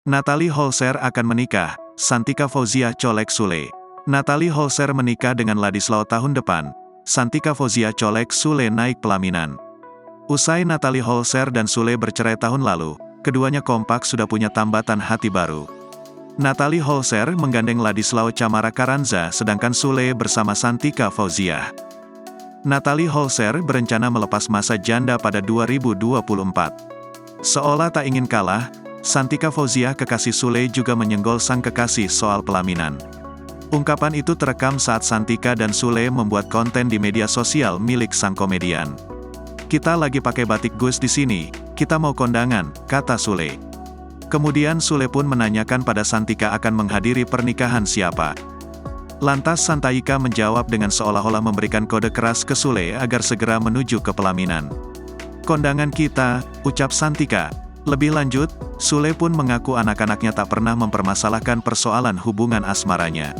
Natalie Holzer akan menikah, Santika Fauzia colek Sule. Natalie Holzer menikah dengan Ladislaw tahun depan, Santika Fauzia colek Sule naik pelaminan. Usai Natalie Holzer dan Sule bercerai tahun lalu, keduanya kompak sudah punya tambatan hati baru. Natalie Holzer menggandeng Ladislaw Camara Carranza sedangkan Sule bersama Santika Fauzia. Natalie Holzer berencana melepas masa janda pada 2024. Seolah tak ingin kalah, Santika Fauzia kekasih Sule juga menyenggol sang kekasih soal pelaminan. Ungkapan itu terekam saat Santika dan Sule membuat konten di media sosial milik sang komedian. "Kita lagi pakai batik Gus di sini, kita mau kondangan," kata Sule. Kemudian Sule pun menanyakan pada Santika akan menghadiri pernikahan siapa. Lantas Santika menjawab dengan seolah-olah memberikan kode keras ke Sule agar segera menuju ke pelaminan. "Kondangan kita," ucap Santika. Lebih lanjut, Sule pun mengaku anak-anaknya tak pernah mempermasalahkan persoalan hubungan asmaranya.